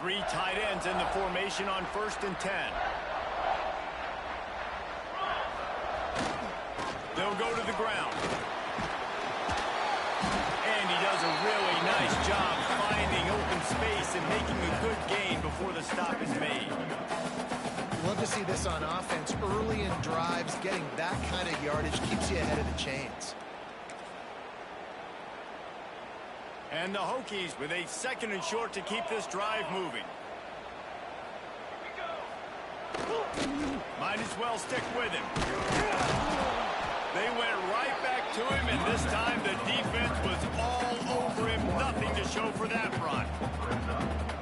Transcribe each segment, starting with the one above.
Three tight ends in the formation on 1st and 10. They'll go to the ground. And he does a really nice job finding open space and making a good gain before the stop is made. Love to see this on offense. Early in drives, getting that kind of yardage keeps you ahead of the chains. And the Hokies with a 2nd and short to keep this drive moving. Might as well stick with him. They went right back to him, and this time the defense was all over him. Nothing to show for that run.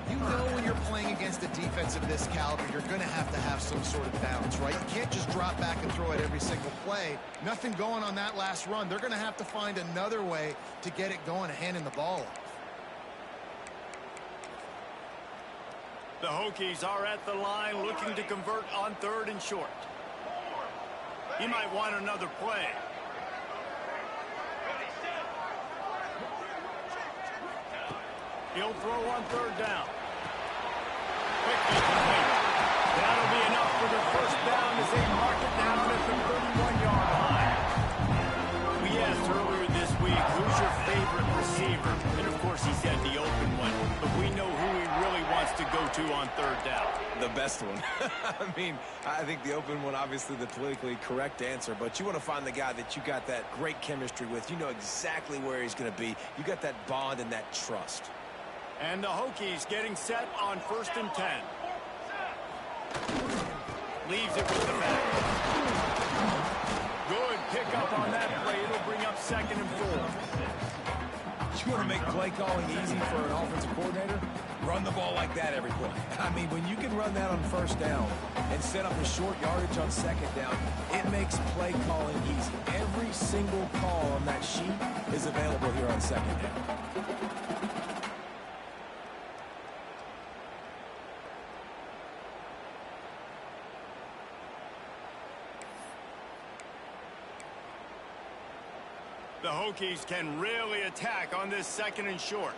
You know when you're playing against a defense of this caliber, you're going to have some sort of bounce, right? You can't just drop back and throw it every single play. Nothing going on that last run. They're going to have to find another way to get it going and handing the ball off. The Hokies are at the line looking to convert on 3rd and short. He might want another play. He'll throw on 3rd down. Quickly complete. That'll be enough for the 1st down as they mark it down at the 31-yard line. We asked earlier this week, who's your favorite receiver? And of course he said the open one, but we know who he really wants to go to on 3rd down. The best one. I mean, I think the open one, obviously the politically correct answer, but you want to find the guy that you got that great chemistry with. You know exactly where he's going to be. You got that bond and that trust. And the Hokies getting set on 1st and 10. Leaves it with the back. Good pickup on that play. It'll bring up 2nd and 4. You want to make play calling easy for an offensive coordinator? Run the ball like that every play. I mean, when you can run that on 1st down and set up a short yardage on 2nd down, it makes play calling easy. Every single call on that sheet is available here on 2nd down. The Hokies can really attack on this 2nd and short.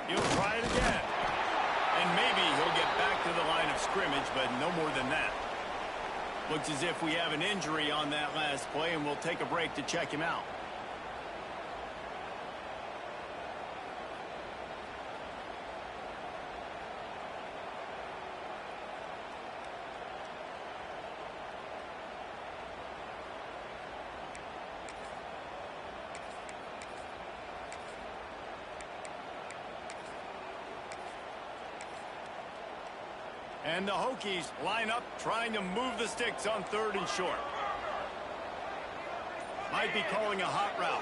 He'll try it again. And maybe he'll get back to the line of scrimmage, but no more than that. Looks as if we have an injury on that last play, and we'll take a break to check him out. And the Hokies line up, trying to move the sticks on 3rd and short. Might be calling a hot route.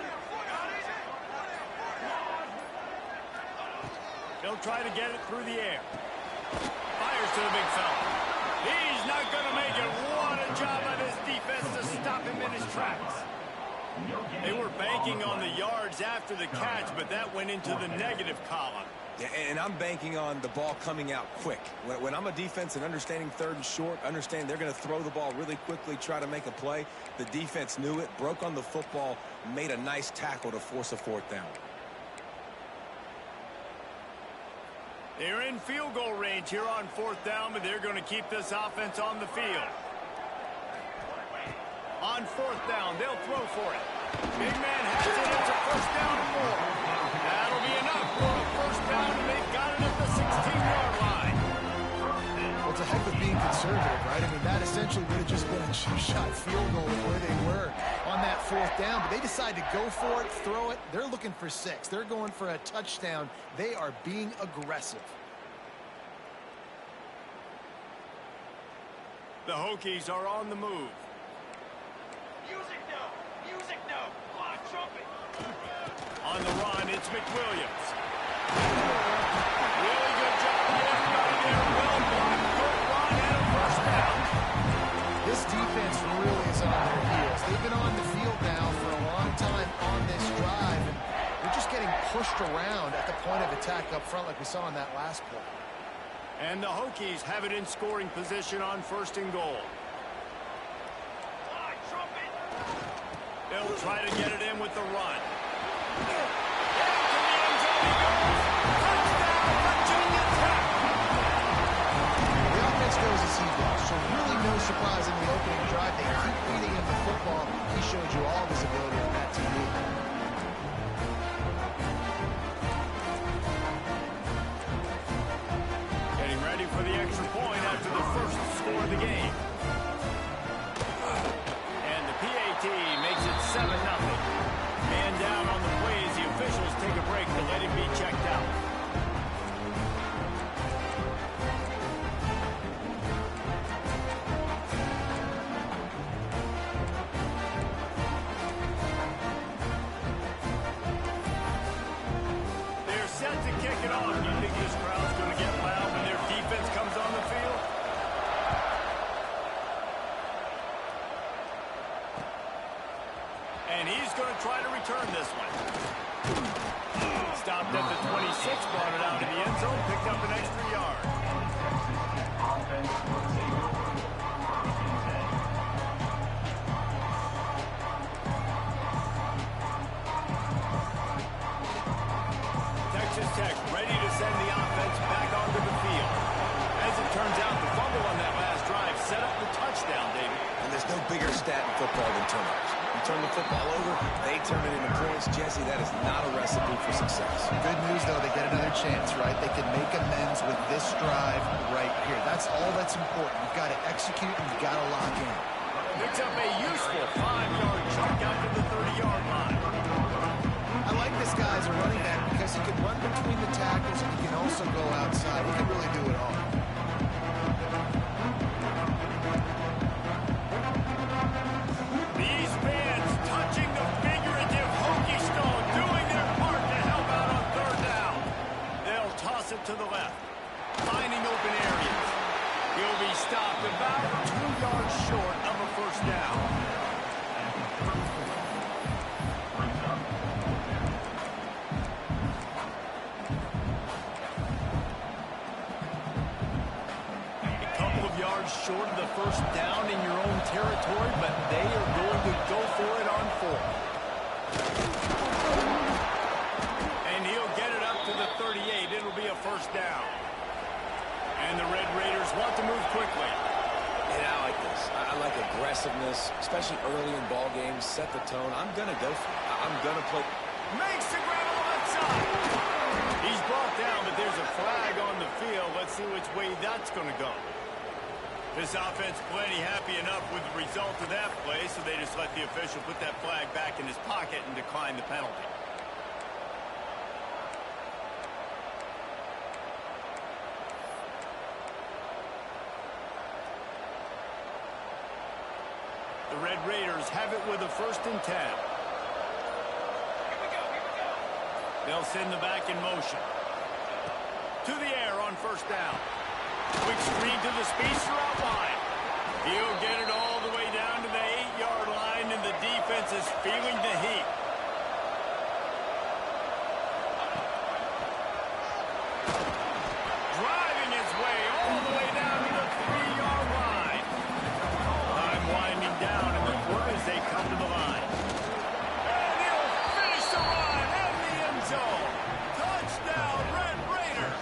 He'll try to get it through the air. Fires to the big fella. He's not going to make it. What a job by this defense to stop him in his tracks. They were banking on the yards after the catch, but that went into the negative column. Yeah, and I'm banking on the ball coming out quick. When I'm a defense and understanding 3rd and short, understand they're going to throw the ball really quickly, try to make a play. The defense knew it, broke on the football, made a nice tackle to force a 4th down. They're in field goal range here on 4th down, but they're going to keep this offense on the field. On 4th down, they'll throw for it. Big man has it. It's a 1st down and 4. That'll be enough for a 1st down, and they've got it at the 16-yard line. Well, it's a heck of being conservative, right? I mean, that essentially would have just been a two-shot field goal where they were on that 4th down, but they decide to go for it, throw it. They're looking for 6. They're going for a touchdown. They are being aggressive. The Hokies are on the move. On the run, it's McWilliams. Really good job by everybody there. Well blocked, good run, and a 1st down. This defense really is on their heels. They've been on the field now for a long time on this drive, and they're just getting pushed around at the point of attack up front like we saw on that last play. And the Hokies have it in scoring position on 1st and goal. They'll try to get it in with the run. Into the end zone he surprised in the opening drive. They keep feeding him the football. He showed you all of his ability on that TV. Getting ready for the extra point after the first score of the game. And the PAT makes it 7-0. Man down on the play as the officials take a break to let him be checked out. They're set to kick it off. Do you think this crowd's going to get loud when their defense comes on the field? And he's going to try to return this one. Stopped at the 26, brought it out of the end zone, picked up an extra yard. Texas Tech ready to send the offense back onto the field. As it turns out, the fumble on that last drive set up the touchdown, David. And there's no bigger stat in football than turnovers. You turn the football over, they turn it into points. Jesse, that is not a recipe for success. Good news, though, they get another chance, right? They can make amends with this drive right here. That's all that's important. You've got to execute and you've got to lock in. Picks up a useful 5-yard chunk out to the 30-yard line. I like this guy as a running back because he can run between the tackles and he can also go outside. He can really do it all. These fans touching the figurative hokey stone, doing their part to help out on third down. They'll toss it to the left, finding open areas. He'll be stopped about 2 yards short of a first down. Short of the first down in your own territory, but they are going to go for it on 4. And he'll get it up to the 38. It'll be a first down. And the Red Raiders want to move quickly. And I like this. I like aggressiveness, especially early in ball games. Set the tone. I'm going to go for it. I'm going to play. Makes the grab on the left side. He's brought down, but there's a flag on the field. Let's see which way that's going to go. This offense plenty happy enough with the result of that play, so they just let the official put that flag back in his pocket and decline the penalty. The Red Raiders have it with a 1st and 10. They'll send the back in motion. To the air on first down. Quick screen to the speedster out wide. He'll get it all the way down to the 8-yard line, and the defense is feeling the heat. Driving his way all the way down to the 3-yard line. Time winding down in the quarter as they come to the line. And he'll finish the run in the end zone. Touchdown, Red Raiders.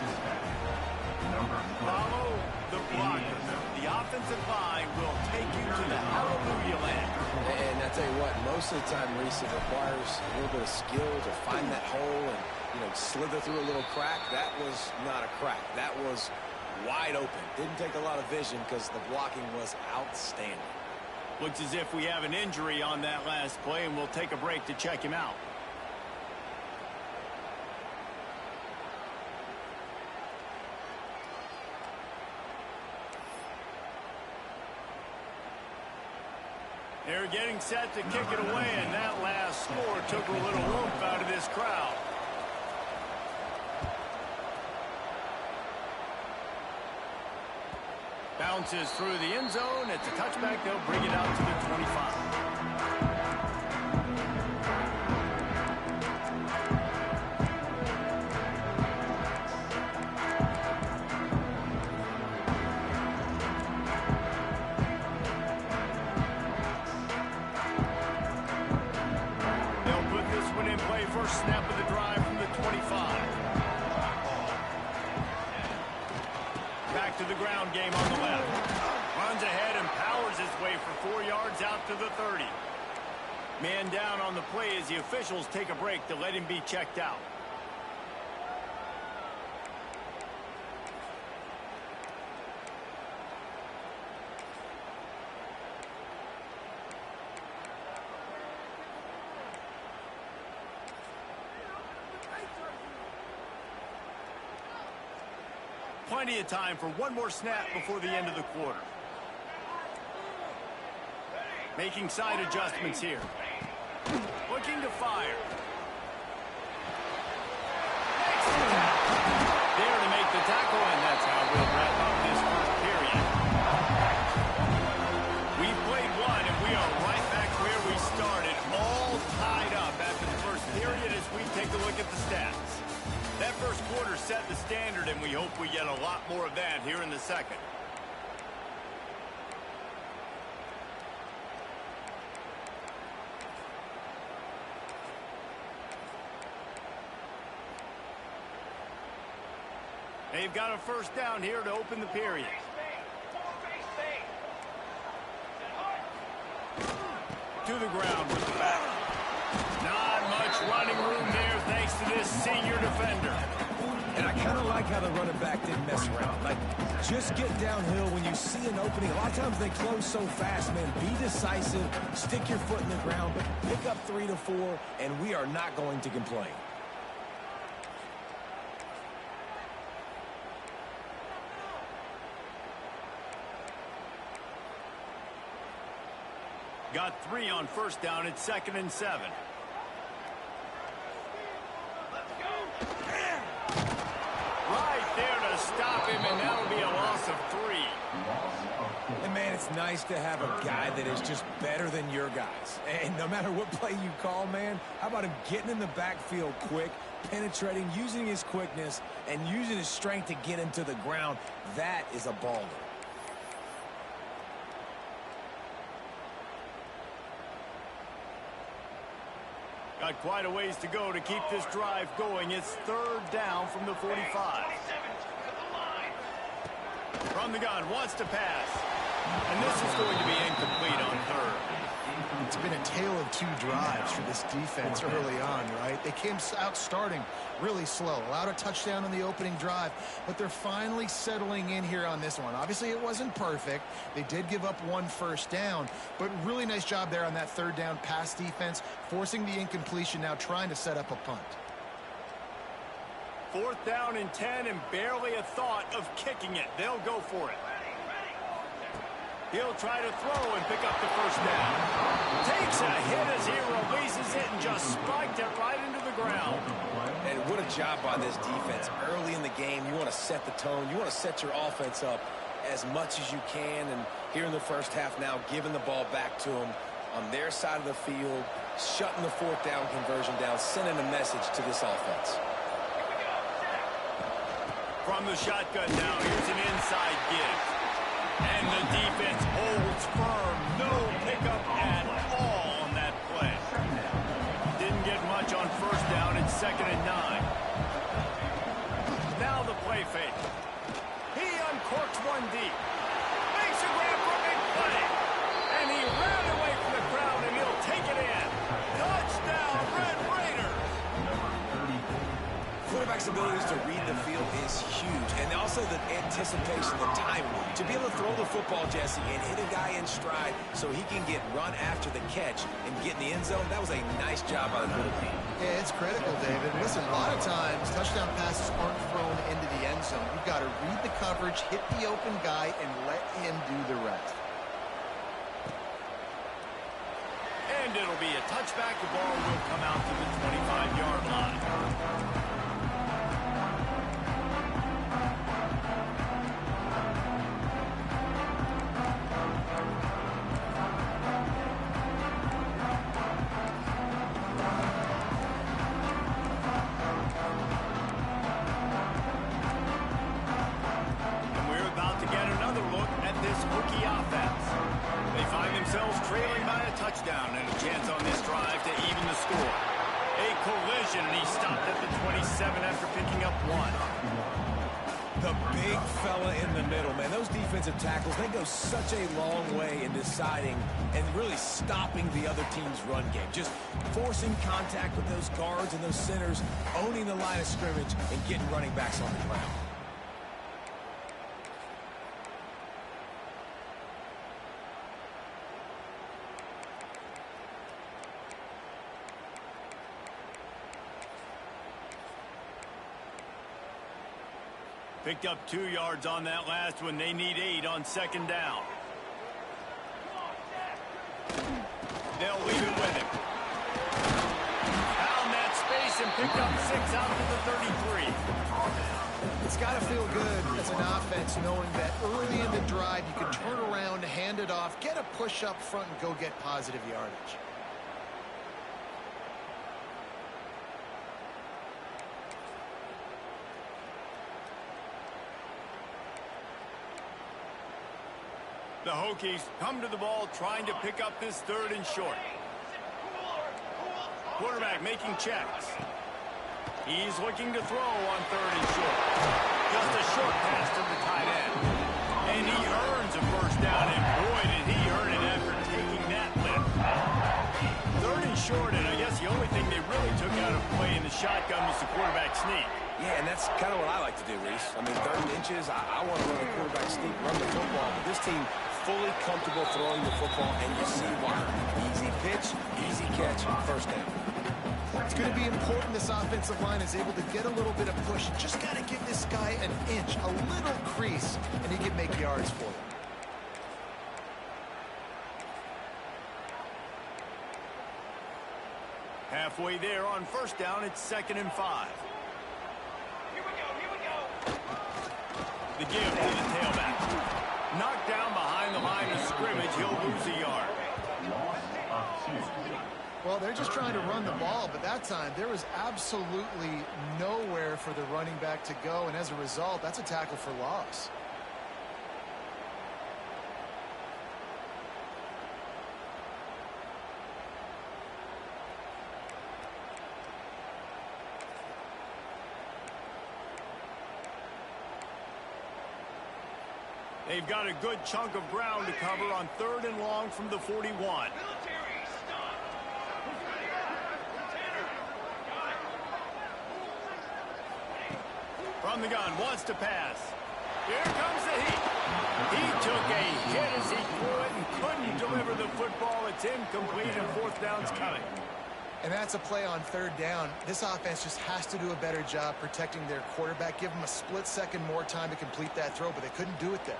Follow the blockers. The offensive line will take you to the hallelujah land. And I tell you what, most of the time, Reese, it requires a little bit of skill to find that hole and, slither through a little crack. That was not a crack. That was wide open. Didn't take a lot of vision because the blocking was outstanding. Looks as if we have an injury on that last play, and we'll take a break to check him out. They're getting set to kick it away, and that last score took a little oomph out of this crowd. Bounces through the end zone. It's a touchback. They'll bring it out to the 25. First snap of the drive from the 25. Back to the ground game on the left. Runs ahead and powers 4 yards out to the 30. Man down on the play as the officials take a break to let him be checked out. Plenty of time for one more snap before the end of the quarter. Making side adjustments here. Looking to fire. There to make the tackle, and that's how we'll wrap up this first period. We've played one, and we are right back where we started, all tied up after the first period as we take a look at the stats. That first quarter set the standard, and we hope we get a lot more of that here in the second. They've got a first down here to open the period. To the ground with the back. Not much running room there thanks to this senior defender. And I kind of like how the running back didn't mess around. Like, just get downhill when you see an opening. A lot of times they close so fast, man. Be decisive, stick your foot in the ground, but pick up 3 to 4, and we are not going to complain. Got 3 on first down. It's 2nd and 7. Right there to stop him, and that'll be a loss of 3. And, man, it's nice to have a guy that is just better than your guys. And no matter what play you call, man, how about him getting in the backfield quick, penetrating, using his quickness, and using his strength to get him to the ground? That is a baller. Got quite a ways to go to keep this drive going. It's 3rd down from the 45. From the gun, wants to pass. And this is going to be incomplete on 3rd. It's been a tale of 2 drives for this defense early on, right? They came out starting really slow, allowed a touchdown on the opening drive, but they're finally settling in here on this one. Obviously, it wasn't perfect. They did give up 1 first down, but really nice job there on that 3rd down pass defense, forcing the incompletion, now trying to set up a punt. 4th down and 10, and barely a thought of kicking it. They'll go for it. He'll try to throw and pick up the first down. Takes a hit as he releases it and just spiked it right into the ground. And what a job by this defense. Early in the game, you want to set the tone. You want to set your offense up as much as you can. And here in the first half now, giving the ball back to them on their side of the field, shutting the 4th down conversion down, sending a message to this offense. From the shotgun now, here's an inside give. And the defense holds firm. No pickup at all on that play. Didn't get much on first down. It's 2nd and 9. Now the play fake. He uncorks one deep. Makes a grab for a big play. And he ran away from the crowd, and he'll take it in. Touchdown, Red Raiders. Quarterback's abilities to read the field is huge. And also the anticipation, the timing. To be able to throw the football, Jesse, and hit a guy in stride so he can get run after the catch and get in the end zone, that was a nice job by the middle team. Yeah, it's critical, David. Listen, a lot of times touchdown passes aren't thrown into the end zone. You've got to read the coverage, hit the open guy, and let him do the rest. And it'll be a touchback. The ball will come out to the 25-yard line. Touchdown and a chance on this drive to even the score. A collision, and he stopped at the 27 after picking up 1. The big fella in the middle, man. Those defensive tackles, they go such a long way in deciding and really stopping the other team's run game. Just forcing contact with those guards and those centers, owning the line of scrimmage, and getting running backs on the ground. Picked up 2 yards on that last one. They need 8 on second down. They'll leave it with him. Found that space and picked up 6 out to the 33. It's got to feel good as an offense knowing that early in the drive you can turn around, hand it off, get a push up front, and go get positive yardage. The Hokies come to the ball trying to pick up this 3rd and short. Quarterback making checks. He's looking to throw on 3rd and short. Just a short pass to the tight end. And he earns a first down, and boy, did he earn it after taking that lift. 3rd and short, and I guess the only thing they really took out of play in the shotgun was the quarterback sneak. Yeah, and that's kind of what I like to do, Reese. I mean, 3rd and inches, I want to run a quarterback sneak, run the football, but this team fully comfortable throwing the football, and you see why. Easy pitch, easy catch, first down. It's going to be important this offensive line is able to get a little bit of push. Just got to give this guy an inch, a little crease, and he can make yards for you. Halfway there on first down, it's 2nd and 5. Here we go. The give to the tailback. Knocked down behind the line of scrimmage. He'll lose a yard. Well, they're just trying to run the ball, but that time there was absolutely nowhere for the running back to go, and as a result, that's a tackle for loss. They've got a good chunk of ground to cover on 3rd and long from the 41. From the gun, wants to pass. Here comes the heat. He took a hit as he threw it and couldn't deliver the football. It's incomplete, and 4th down's coming. And that's a play on 3rd down. This offense just has to do a better job protecting their quarterback. Give them a split second more time to complete that throw, but they couldn't do it there.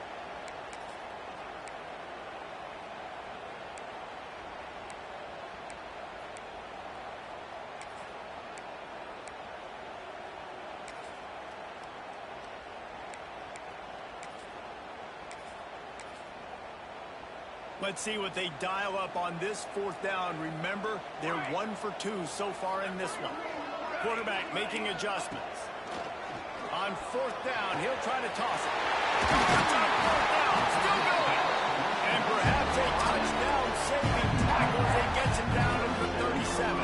Let's see what they dial up on this 4th down. Remember, they're 1 for 2 so far in this one. Quarterback making adjustments. On 4th down, he'll try to toss it. It's on 4th down, still going. And perhaps a touchdown-saving tackle as he gets him down at the 37.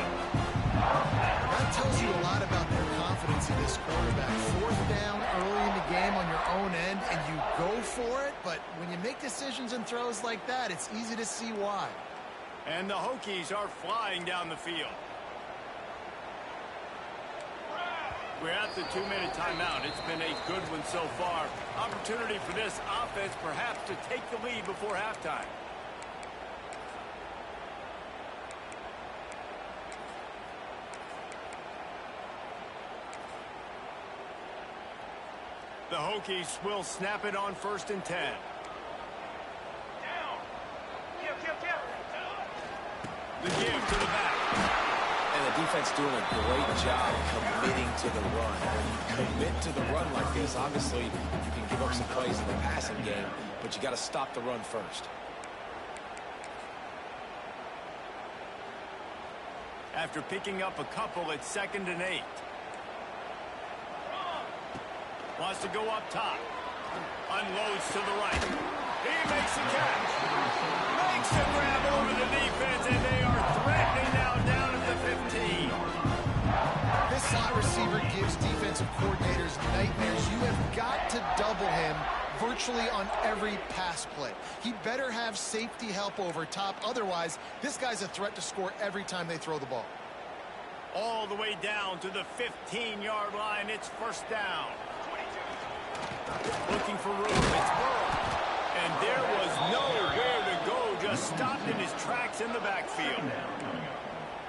That tells you a lot about their confidence in this quarterback. 4th down early in the game on your own end, and you go for it, but when you make decisions and throws like that, it's easy to see why. And the Hokies are flying down the field. We're at the 2-minute timeout. It's been a good one so far. Opportunity for this offense perhaps to take the lead before halftime. The Hokies will snap it on 1st and 10. The give to the back. And the defense doing a great job committing to the run. When you commit to the run like this, obviously you can give up some plays in the passing game, but you got to stop the run first. After picking up a couple, it's 2nd and 8. Wants to go up top. Unloads to the right. He makes the catch. Makes the grab over the defense, and they are threatening now down at the 15. This slot receiver gives defensive coordinators nightmares. You have got to to double him virtually on every pass play. He better have safety help over top. Otherwise, this guy's a threat to score every time they throw the ball. All the way down to the 15-yard line. It's first down. Looking for room. It's Burrow. And there was nowhere to go. Just stopped in his tracks in the backfield.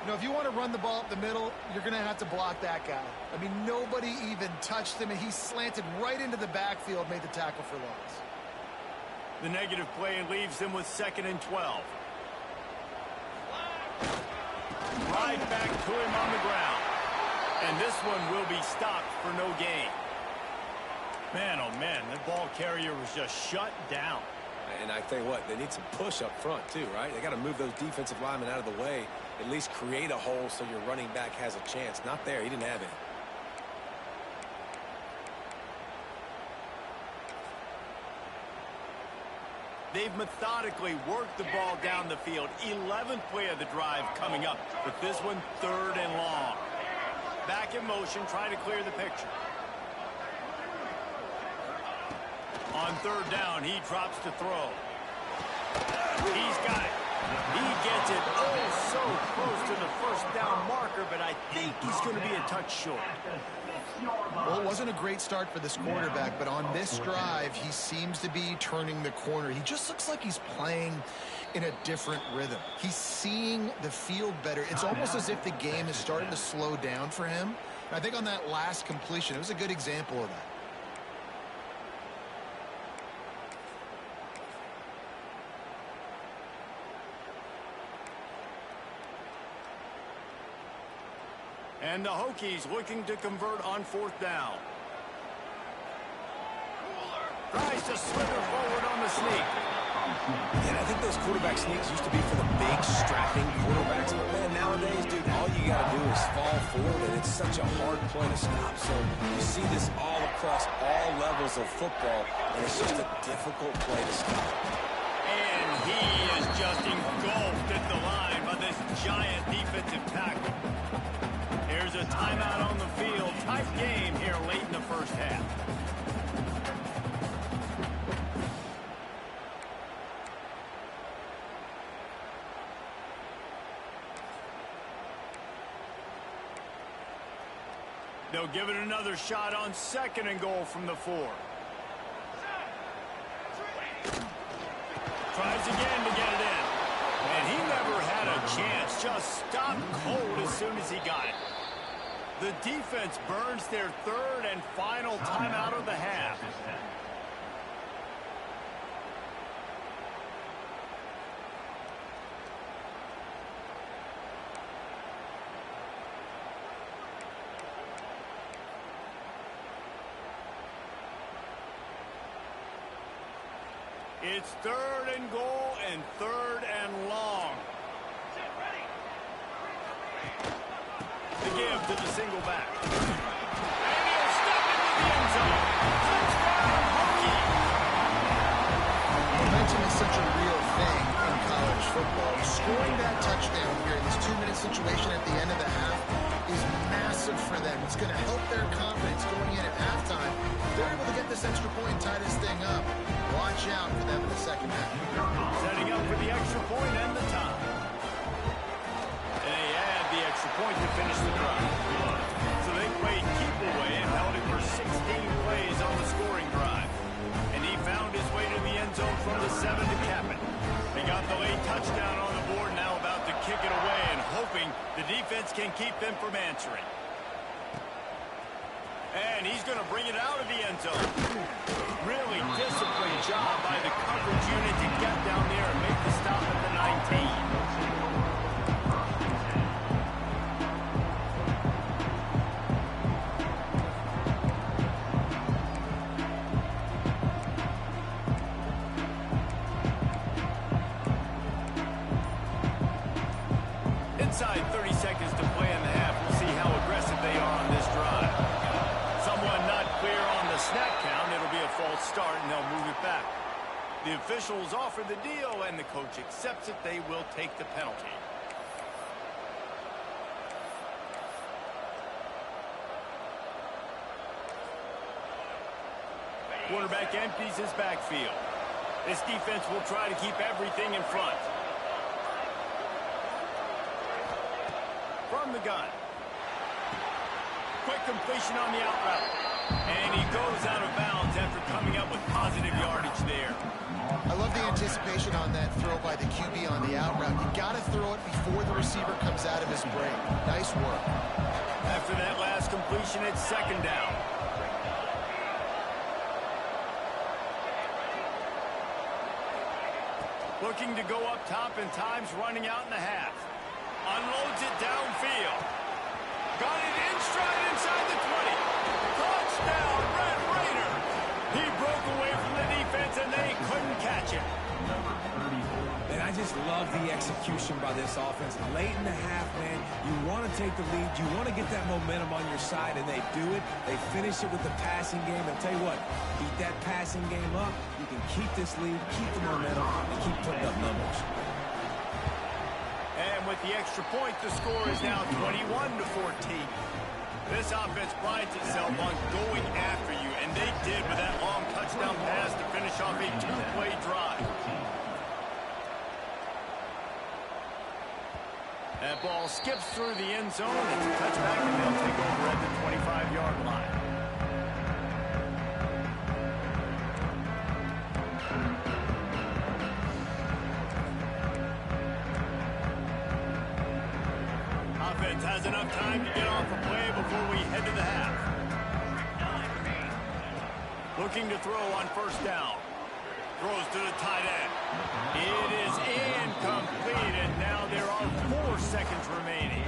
You know, if you want to run the ball up the middle, you're going to have to block that guy. I mean, nobody even touched him, and he slanted right into the backfield, made the tackle for loss. The negative play leaves them with 2nd and 12. Right back to him on the ground. And this one will be stopped for no gain. Man, oh man, the ball carrier was just shut down. And I tell you what, they need some push up front too, right? They got to move those defensive linemen out of the way, at least create a hole so your running back has a chance. Not there. He didn't have it. They've methodically worked the ball down the field. 11th play of the drive coming up, but this one 3rd and long. Back in motion, trying to clear the picture. On 3rd down, he drops to throw. He's got it. He gets it oh so close to the first down marker, but I think he's going to be a touch short. Well, it wasn't a great start for this quarterback, but on this drive, he seems to be turning the corner. He just looks like he's playing in a different rhythm. He's seeing the field better. It's almost as if the game is starting to slow down for him. I think on that last completion, it was a good example of that. And the Hokies looking to convert on 4th down. Tries to slither forward on the sneak. And I think those quarterback sneaks used to be for the big, strapping quarterbacks. But, man, nowadays, dude, all you got to do is fall forward, and it's such a hard play to stop. So you see this all across all levels of football, and it's just a difficult play to stop. And he is just engulfed at the line by this giant defensive tackle. There's a timeout on the field. Tight game here late in the first half. They'll give it another shot on 2nd and goal from the 4. Tries again to get it in. And he never had a chance. Just stopped cold as soon as he got it. The defense burns their 3rd and final timeout of the half. It's 3rd and goal and 3rd and long. The give to the single back. And he'll step into the end zone. Touchdown, Hokie. Momentum is such a real thing in college football. Scoring that touchdown here in this 2-minute situation at the end of the half is massive for them. It's going to help their confidence going in at halftime. They're able to get this extra point and tie this thing up. Watch out for them in the second half. Setting up for the extra point and the time. And they add the extra point to finish the drive. So they played keep away and held it for 16 plays on the scoring drive. And he found his way to the end zone from the 7 to cap it. They got the late touchdown on the board, now about to kick it away and hoping the defense can keep them from answering. And he's going to bring it out of the end zone. Really disciplined job by the coverage unit to get down there and make the stop at the 19. Inside 30 seconds to play in the half. We'll see how aggressive they are on this drive. Someone not clear on the snap count. It'll be a false start, and they'll move it back. The officials offer the deal, and the coach accepts it. They will take the penalty. Quarterback empties his backfield. This defense will try to keep everything in front. From the gun. Quick completion on the out route. And he goes out of bounds after coming up with positive yardage there. I love the anticipation on that throw by the QB on the out route. You got to throw it before the receiver comes out of his break. Nice work. After that last completion, it's second down. Looking to go up top, and time's running out in the half. Unloads it downfield. Got it in stride inside the 20. Touchdown, Red Raider. He broke away from the defense, and they couldn't catch him. And I just love the execution by this offense. Late in the half, man, you want to take the lead. You want to get that momentum on your side, and they do it. They finish it with the passing game. And tell you what, beat that passing game up. You can keep this lead, keep the momentum, and keep putting up numbers. And with the extra point, the score is now 21-14. This offense prides itself on going after you, and they did with that long touchdown pass to finish off a two-play drive. That ball skips through the end zone. It's a touchback, and they'll take over at the 25-yard line. Offense has enough time to get off a play before we head to the half. Looking to throw on first down. Throws to the tight end. It is incomplete, and now there are 4 seconds remaining.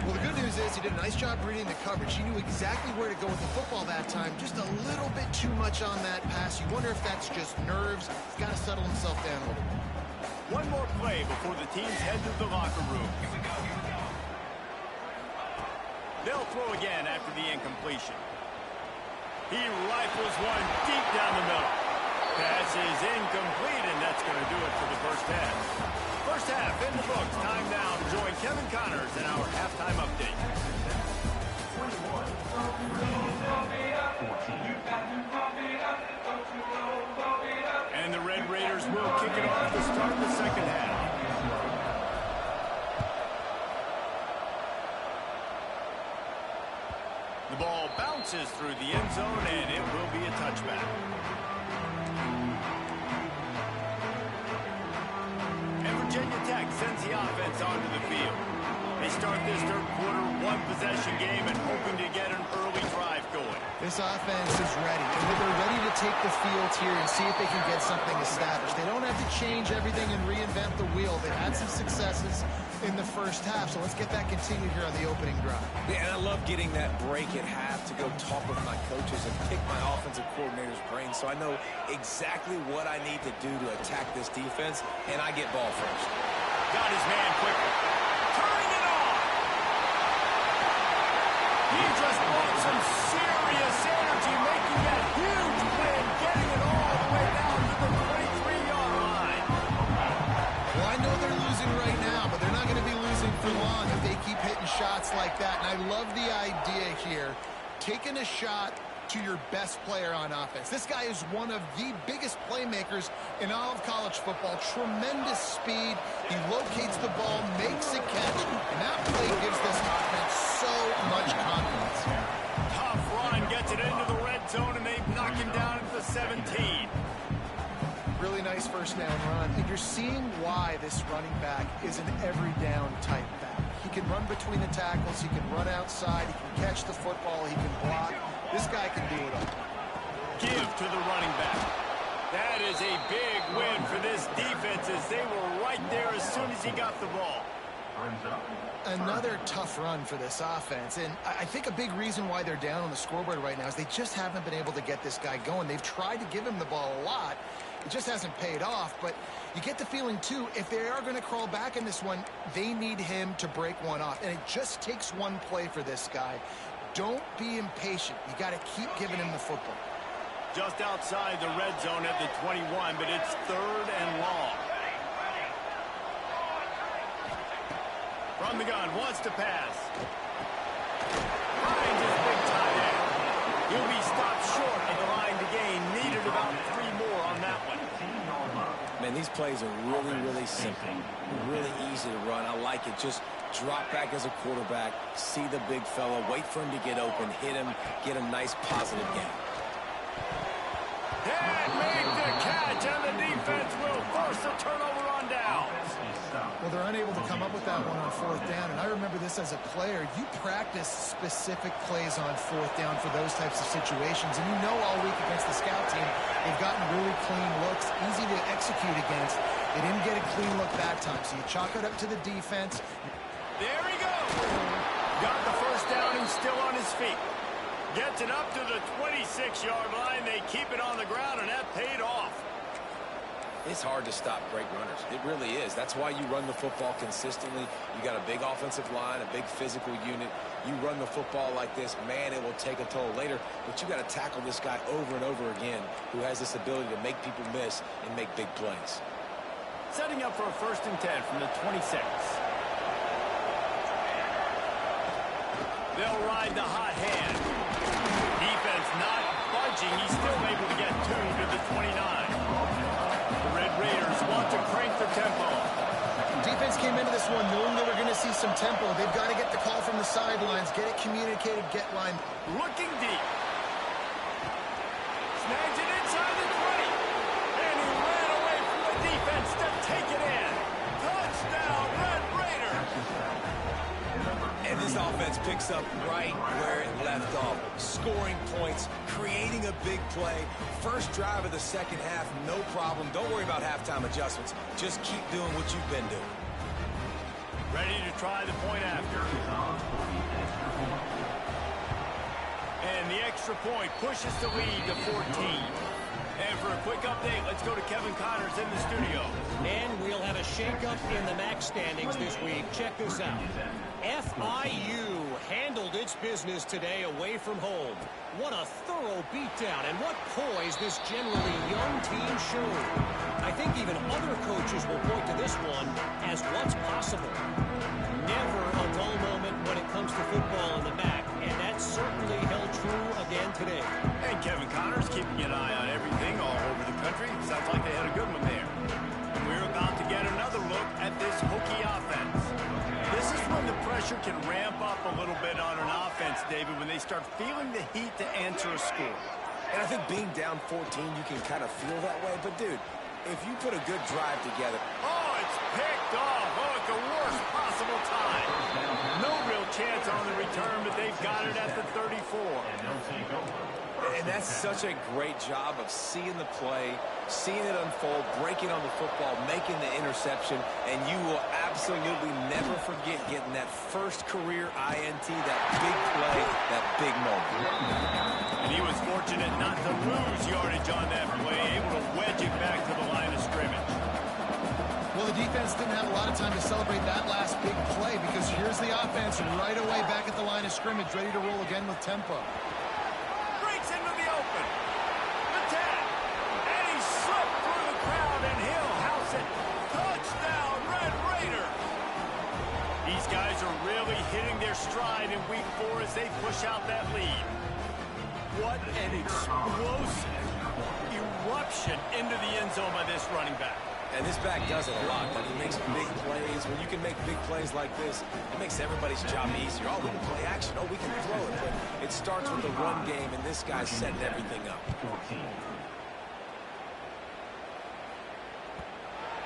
Well, the good news is he did a nice job reading the coverage. He knew exactly where to go with the football that time. Just a little bit too much on that pass. You wonder if that's just nerves. He's got to settle himself down a little bit. One more play before the teams head to the locker room. They'll throw again after the incompletion. He rifles one deep down the middle. Pass is incomplete, and that's going to do it for the first half. First half in the books. Time now to join Kevin Connors in our halftime update. And the Red Raiders will kick it off to start the second half. The ball bounces through the end zone, and it will be a touchback. And Virginia Tech sends the offense onto the field. They start this third quarter one-possession game and hoping to get an early drive going. This offense is ready. They're ready to take the field here and see if they can get something established. They don't have to change everything and reinvent the wheel. They've had some successes in the first half, so let's get that continued here on the opening drive. Yeah, and I love getting that break at half to go talk with my coaches and pick my offensive coordinator's brain so I know exactly what I need to do to attack this defense, and I get ball first. Got his man quickly. Turning it on. He just brought some serious energy, making that huge play and getting it all the way down to the 23-yard line. Well, I know they're losing right now, but they're not going to be losing for long if they keep hitting shots like that. And I love the idea here, taking a shot to your best player on offense. This guy is one of the biggest playmakers in all of college football. Tremendous speed. He locates the ball, makes a catch, and that play gives this offense so much confidence. Tough run gets it into the red zone, and they knock him down at the 17. Really nice first down run. And you're seeing why this running back is an every down type back. He can run between the tackles. He can run outside. He can catch the football. He can block. This guy can do it all. Give to the running back. That is a big win for this defense as they were right there as soon as he got the ball. Another tough run for this offense, and I think a big reason why they're down on the scoreboard right now is they just haven't been able to get this guy going. They've tried to give him the ball a lot. It just hasn't paid off, but you get the feeling, too, if they are going to crawl back in this one, they need him to break one off, and it just takes one play for this guy. Don't be impatient. You got to keep giving him the football. Just outside the red zone at the 21, but it's third and long. From the gun, wants to pass. Finds his big tight end. He'll be stopped short at the line to gain And these plays are really, really simple. Really easy to run. I like it. Just drop back as a quarterback, see the big fella, wait for him to get open, hit him, get a nice positive gain. And make the catch, and the defense will force a turnover on downs. Well, they're unable to come up with that one on fourth down, and I remember this as a player. You practice specific plays on fourth down for those types of situations, and you know all week against the scout team, they've gotten really clean looks, easy to execute against. They didn't get a clean look that time, so you chalk it up to the defense. There he goes. Got the first down. He's still on his feet. Gets it up to the 26-yard line. They keep it on the ground, and that paid off. It's hard to stop great runners. It really is. That's why you run the football consistently. You got a big offensive line, a big physical unit. You run the football like this, man, it will take a toll later. But you got to tackle this guy over and over again who has this ability to make people miss and make big plays. Setting up for a 1st and 10 from the 26. They'll ride the hot hand. Defense not budging. He's still able to get 2 to the 29. The Red Raiders want to crank the tempo. Defense came into this one knowing they were going to see some tempo. They've got to get the call from the sidelines, get it communicated, get line. Looking deep. Snags it inside the 20. And he ran away from the defense to take it in. Touchdown, Red Raiders. And this offense picks up right where it left off. Scoring points, creating a big play. First drive of the second half, no problem. Don't worry about halftime adjustments. Just keep doing what you've been doing. Ready to try the point after. And the extra point pushes the lead to 14. And for a quick update, let's go to Kevin Connors in the studio. And we'll have a shakeup in the MAC standings this week. Check this out. FIU handled its business today away from home. What a thorough beatdown, and what poise this generally young team showed. I think even other coaches will point to this one as what's possible. Never a dull moment when it comes to football in the MAC, and that certainly held true again today. And Kevin Connors keeping an eye on everything all over the country. Sounds like they had a good one there. We're about to get another look at this Hokie offense. This is when the pressure can ramp up a little bit on an offense, David, when they start feeling the heat to answer a score. And I think being down 14, you can kind of feel that way. But, dude, if you put a good drive together. Oh, it's picked off. Oh, at the worst possible time. No real chance on the return, but they've got it at the 34. And that's such a great job of seeing the play, seeing it unfold, breaking on the football, making the interception, and you will absolutely never forget getting that first career INT, that big play, that big moment. And he was fortunate not to lose yardage on that play, able to wedge it back to the line of scrimmage. Well, the defense didn't have a lot of time to celebrate that last big play because here's the offense right away back at the line of scrimmage, ready to roll again with tempo. Breaks into the open. The 10. And he slipped through the crowd, and he'll house it. Touchdown, Red Raiders. These guys are really hitting their stride in week 4 as they push out that lead. What an explosive eruption into the end zone by this running back. And this back does it a lot. When he makes big plays, when you can make big plays like this, it makes everybody's job easier. Oh, we can play action. Oh, we can throw it. But it starts with the run game, and this guy's setting everything up.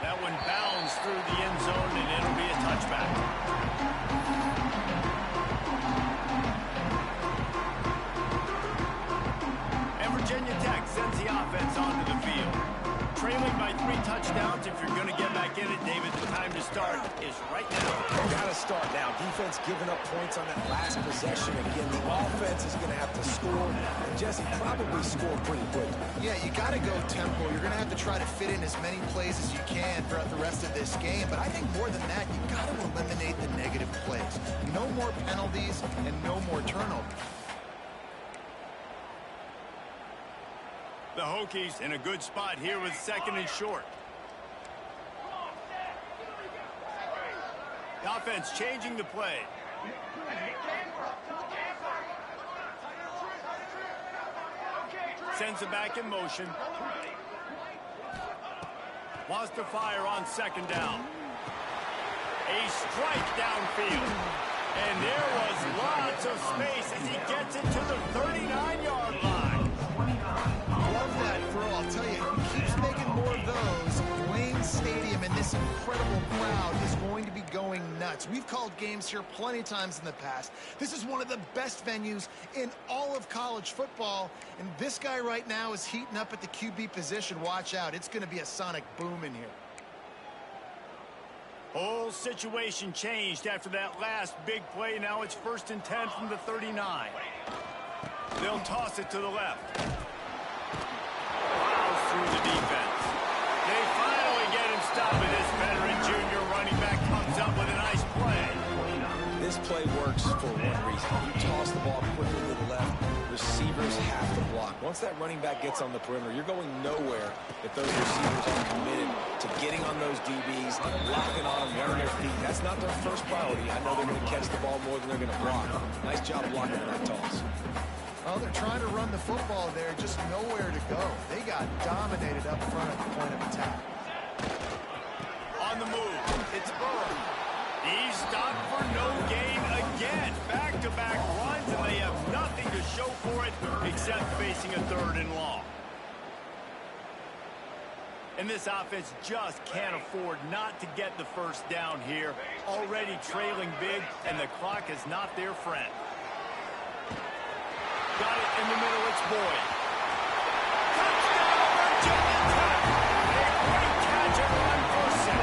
That one bounds through the end zone, and it'll be a touchback. And Virginia Tech sends the offense onto the field. Trailing by 3 touchdowns. If you're going to get back in it, David, the time to start is right now. Got to start now. Defense giving up points on that last possession. Again, the offense is going to have to score. And Jesse probably scored pretty quick. Yeah, you got to go tempo. You're going to have to try to fit in as many plays as you can throughout the rest of this game. But I think more than that, you got to eliminate the negative plays. No more penalties and no more turnovers. The Hokies in a good spot here with 2nd and short. The offense changing the play. Sends it back in motion. Wants to fire on second down. A strike downfield. And there was lots of space as he gets it to the 39-yard line. Love that throw. I'll tell you, he keeps making more of those. Wayne Stadium and this incredible crowd is going to be going nuts. We've called games here plenty of times in the past. This is one of the best venues in all of college football. And this guy right now is heating up at the QB position. Watch out. It's going to be a sonic boom in here. Whole situation changed after that last big play. Now it's 1st and 10 from the 39. They'll toss it to the left. Plows through the defense. They finally get him stopped, and this veteran junior running back comes up with a nice play. This play works for one reason. You toss the ball quickly to the left, receivers have to block. Once that running back gets on the perimeter, you're going nowhere if those receivers are committed to getting on those DBs, locking on them, running their feet. That's not their first priority. I know they're going to catch the ball more than they're going to block. Nice job blocking that toss. Well, they're trying to run the football there, just nowhere to go. They got dominated up front at the point of attack. On the move, it's Burrow. He's stopped for no gain again. Back-to-back runs, and they have nothing to show for it except facing a 3rd and long. And this offense just can't afford not to get the first down here. Already trailing big, and the clock is not their friend. Got it in the middle, it's Boyd. Touchdown, Virginia Tech! A great catch and run for 6.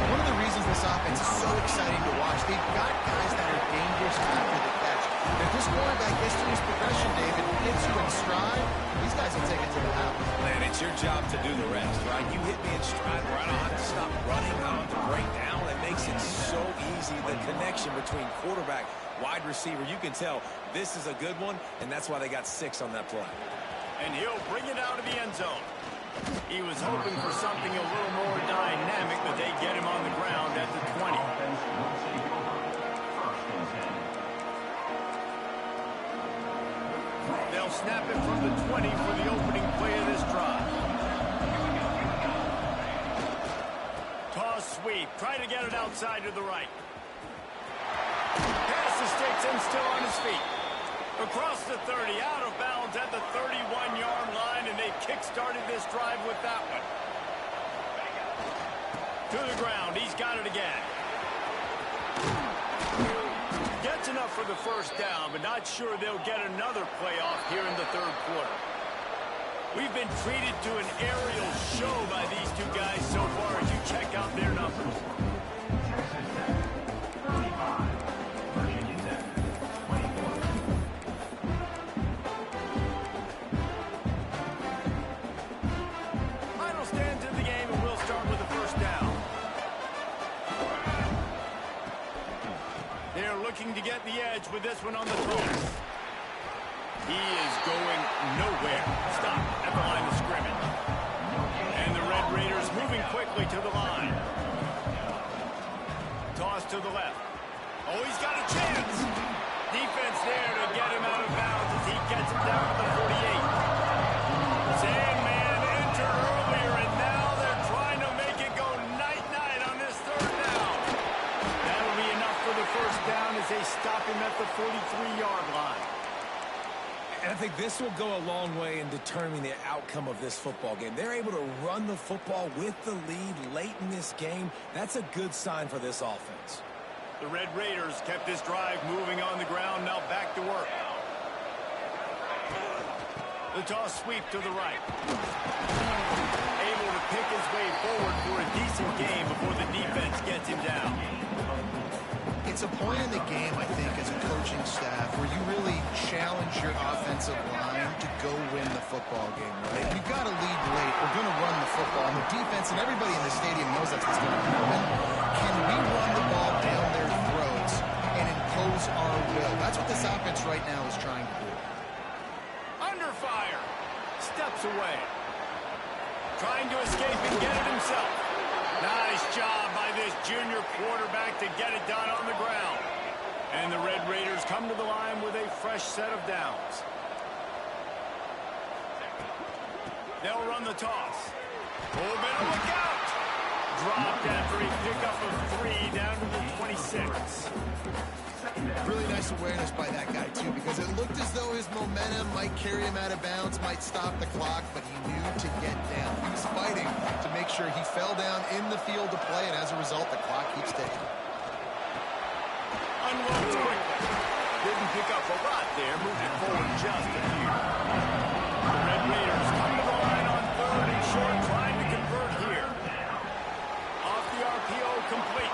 One of the reasons this offense is so exciting to watch, they've got guys that are dangerous after the catch. If this quarterback history's progression, David, hits you in stride, these guys will take it to the house. Man, it's your job to do the rest, right? You hit me in stride where I don't have to stop running, I don't have to break down. It makes it so easy. The connection between quarterback, wide receiver, you can tell this is a good one, and that's why they got 6 on that play. And he'll bring it out of the end zone. He was hoping for something a little more dynamic, but they get him on the ground at the 20. They'll snap it from the 20 for the opening play of this drive. Toss sweep. Try to get it outside to the right. Pass the sticks and still on his feet. Across the 30, out of bounds at the 31-yard line, and they kick-started this drive with that one. To the ground, he's got it again. Gets enough for the first down, but not sure they'll get another play off here in the 3rd quarter. We've been treated to an aerial show by these two guys so far as you check out their numbers. Final stands in the game, and we'll start with the first down. They're looking to get the edge with this one on the toss. He is going nowhere. Stop at the line of scrimmage. And the Red Raiders moving quickly to the line. Toss to the left. Oh, he's got a chance. Defense there to get him out of bounds as he gets him down to the 48. Sandman entered earlier, and now they're trying to make it go night-night on this 3rd down. That'll be enough for the first down as they stop him at the 43-yard line. And I think this will go a long way in determining the outcome of this football game. They're able to run the football with the lead late in this game. That's a good sign for this offense. The Red Raiders kept this drive moving on the ground, now back to work. The toss sweep to the right. Able to pick his way forward for a decent game before the defense gets him down. It's a point in the game, I think, as a coaching staff where you really challenge your offensive line to go win the football game, right? You've got to lead late. We're going to run the football. And the defense and everybody in the stadium knows that's what's going to happen. Can we run the ball down their throats and impose our will? That's what this offense right now is trying to do. Under fire. Steps away. Trying to escape and get it himself. Nice job by this junior quarterback to get it done on the ground. And the Red Raiders come to the line with a fresh set of downs. They'll run the toss. Oh, better look out. Dropped after a pickup of 3 down to the 26. Really nice awareness by that guy, too, because it looked as though his momentum might carry him out of bounds, might stop the clock, but he knew to get down. He was fighting to make sure he fell down in the field to play, and as a result, the clock keeps ticking. Unloads quickly. Didn't pick up a lot there, moved it forward just a few. The Red Raiders come to the line on 3rd and short, trying to convert here. Off the RPO, complete.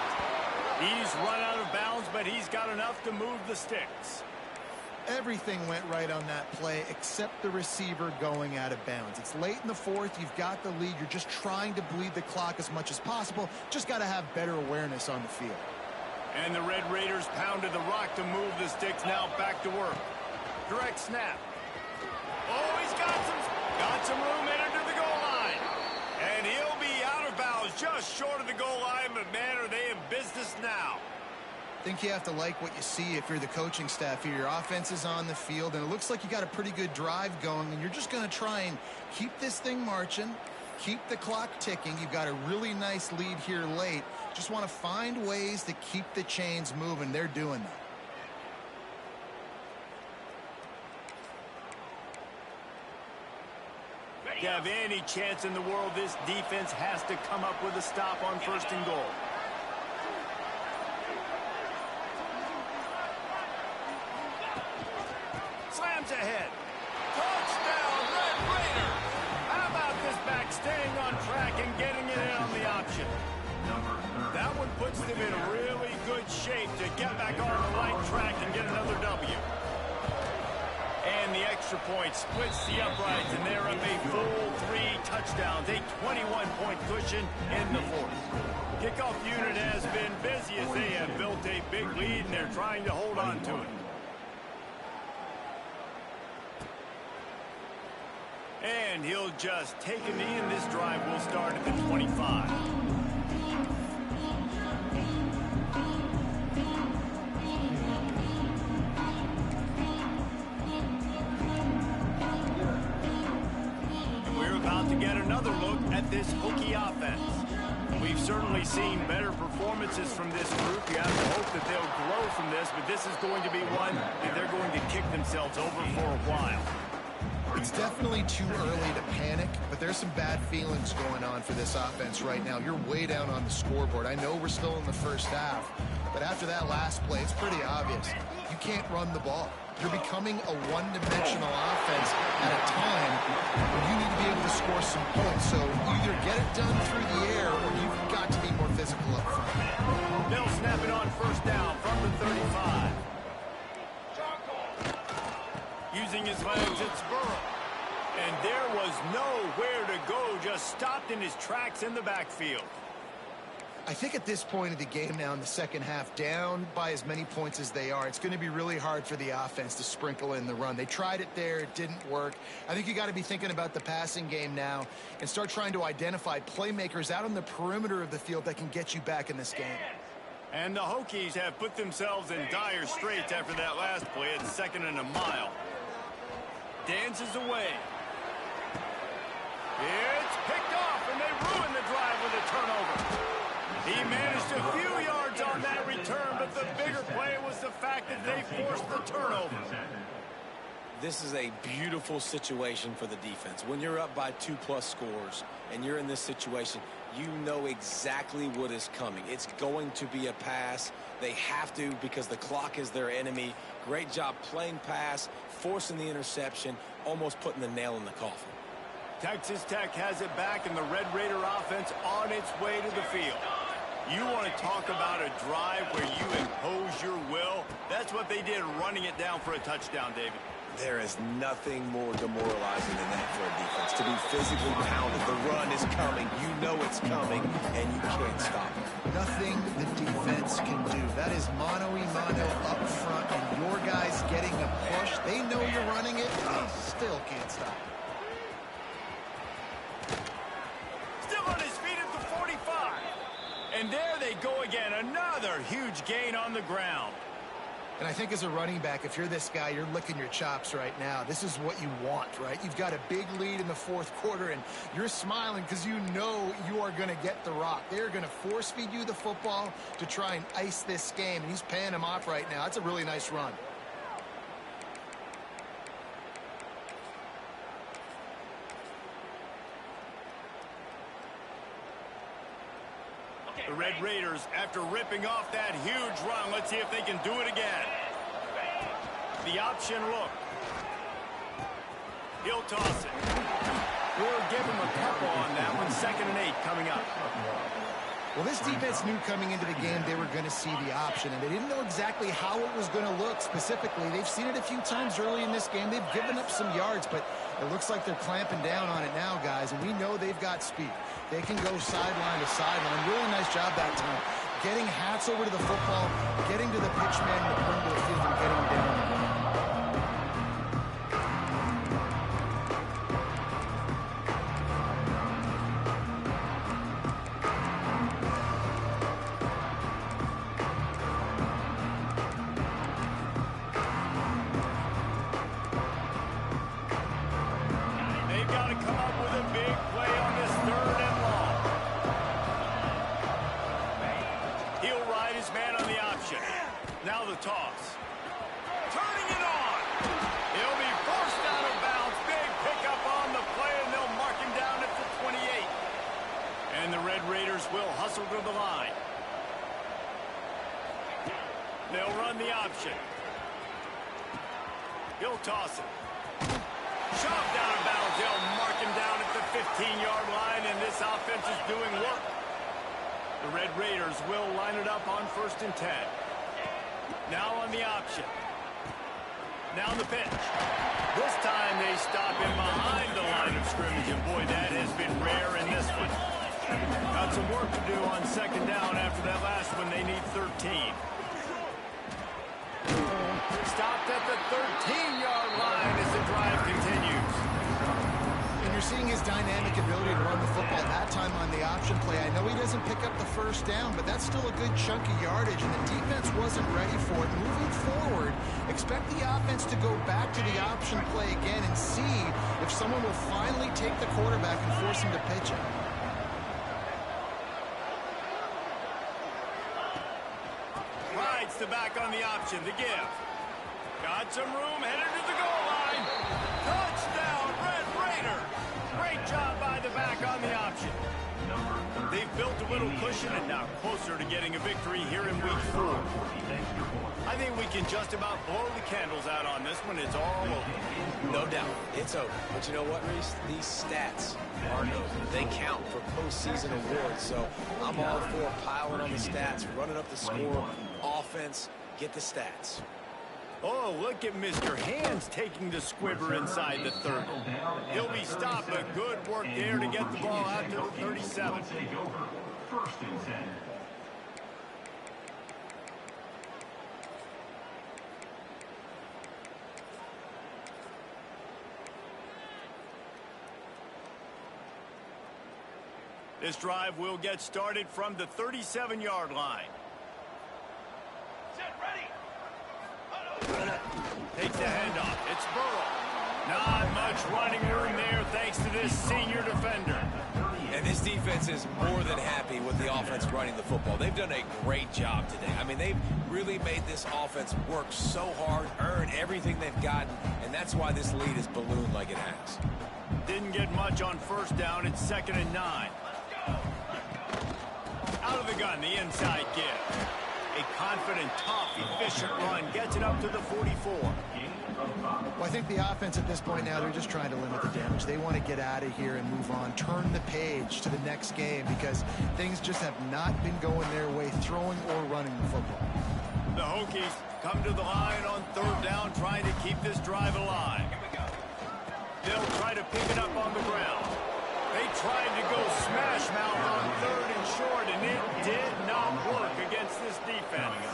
He's run out of bounds, but he's got enough to move the sticks. Everything went right on that play except the receiver going out of bounds. It's late in the 4th. You've got the lead. You're just trying to bleed the clock as much as possible. Just got to have better awareness on the field. And the Red Raiders pounded the rock to move the sticks. Now back to work. Direct snap. Oh, he's got some room headed to the goal line. And he'll be out of bounds just short of the goal line, but man, are they in business now. I think you have to like what you see if you're the coaching staff here. Your offense is on the field, and it looks like you got a pretty good drive going, and you're just going to try and keep this thing marching, keep the clock ticking. You've got a really nice lead here late. Just want to find ways to keep the chains moving. They're doing that. To have any chance in the world, this defense has to come up with a stop on 1st and goal. Slams ahead. Touchdown, Red Raiders! How about this back staying on track and getting it in on the option? That one puts them in really good shape to get back on the right track and get another W. And the extra point splits the uprights, and they're up a full 3 touchdowns, a 21-point cushion in the 4th. Kickoff unit has been busy as they have built a big lead, and they're trying to hold on to it. And he'll just take a knee, and this drive will start at the 25. To get another look at this Hokie offense. We've certainly seen better performances from this group. You have to hope that they'll grow from this, but this is going to be one that they're going to kick themselves over for a while. It's definitely too early to panic, but there's some bad feelings going on for this offense right now. You're way down on the scoreboard. I know we're still in the 1st half, but after that last play, it's pretty obvious. You can't run the ball. You're becoming a one-dimensional offense at a time when you need to be able to score some points. So either get it done through the air or you've got to be more physical up front. They'll snap it on 1st down from the 35. Using his legs, it's Burrow. And there was nowhere to go, just stopped in his tracks in the backfield. I think at this point of the game now in the 2nd half, down by as many points as they are, it's going to be really hard for the offense to sprinkle in the run. They tried it there. It didn't work. I think you got to be thinking about the passing game now and start trying to identify playmakers out on the perimeter of the field that can get you back in this game. And the Hokies have put themselves in dire straits after that last play at 2nd and a mile. Dances away. It's picked off, and they ruin the drive with a turnover. He managed a few yards on that return, but the bigger play was the fact that they forced the turnover. This is a beautiful situation for the defense. When you're up by 2+ scores and you're in this situation, you know exactly what is coming. It's going to be a pass. They have to because the clock is their enemy. Great job playing pass, forcing the interception, almost putting the nail in the coffin. Texas Tech has it back, and the Red Raider offense on its way to the field. You want to talk about a drive where you impose your will? That's what they did, running it down for a touchdown, David. There is nothing more demoralizing than that for a defense. To be physically pounded, the run is coming, you know it's coming, and you can't stop it. Nothing the defense can do. That is mano-a-mano up front, and your guys getting a push. They know you're running it, they still can't stop it. Still on his feet at the 45. And there they go again, another huge gain on the ground. And I think as a running back, if you're this guy, you're licking your chops right now. This is what you want, right? You've got a big lead in the fourth quarter, and you're smiling because you know you are going to get the rock. They're going to force feed you the football to try and ice this game, and he's paying him off right now. That's a really nice run. The Red Raiders, after ripping off that huge run, let's see if they can do it again. The option look. He'll toss it. We'll give him a couple on that one. 2nd and 8 coming up. Well, this defense knew coming into the game they were going to see the option, and they didn't know exactly how it was going to look specifically. They've seen it a few times early in this game. They've given up some yards, but it looks like they're clamping down on it now, guys, and we know they've got speed. They can go sideline to sideline. Really nice job that time. Getting Hats over to the football, getting to the pitch man in the front of the field, and getting down. Now the toss. Turning it on. He'll be forced out of bounds. Big pickup on the play, and they'll mark him down at the 28. And the Red Raiders will hustle to the line. They'll run the option. He'll toss it. Shoved out of bounds. They'll mark him down at the 15-yard line, and this offense is doing work. The Red Raiders will line it up on 1st and 10. Now on the option. Now the pitch. This time they stop him behind the line of scrimmage, and boy, that has been rare in this one. Got some work to do on 2nd down after that last one. They need 13. Stopped at the 13-yard line as the drive continues. And you're seeing his dynamic ability to run the football that time on the option play. I know he doesn't pick up the 1st down, but that's still a good chunk of yardage, and the defense wasn't ready for it. Moving forward, expect the offense to go back to the option play again and see if someone will finally take the quarterback and force him to pitch it. Rides the back on the option. The give. Got some room, headed to the goal line. Touchdown, Red Raiders. Great job by the back on the option. They've built a little cushion and now closer to getting a victory here in week 4. I think we can just about blow the candles out on this one. It's all over. No doubt. It's over. But you know what, Reese? These stats are over. They count for postseason awards. So I'm all for piling on the stats, running up the score, offense, get the stats. Oh, look at Mr. Hands taking the squibber inside the 30. He'll be stopped, but good work there to get the ball out to the 37. This drive will get started from the 37-yard line. Set, ready. Takes the handoff. It's Burrow. Not much running room there thanks to this senior defender. And this defense is more than happy with the offense running the football. They've done a great job today. I mean, they've really made this offense work so hard, earn everything they've gotten, and that's why this lead is ballooned like it has. Didn't get much on 1st down. It's 2nd and 9. Out of the gun, the inside give. A confident, tough, efficient run gets it up to the 44. Well, I think the offense at this point now, they're just trying to limit the damage. They want to get out of here and move on, turn the page to the next game because things just have not been going their way, throwing or running the football. The Hokies come to the line on 3rd down, trying to keep this drive alive. They'll try to pick it up on the ground. They tried to go smash mouth on 3rd and short, and it did not work against this defense.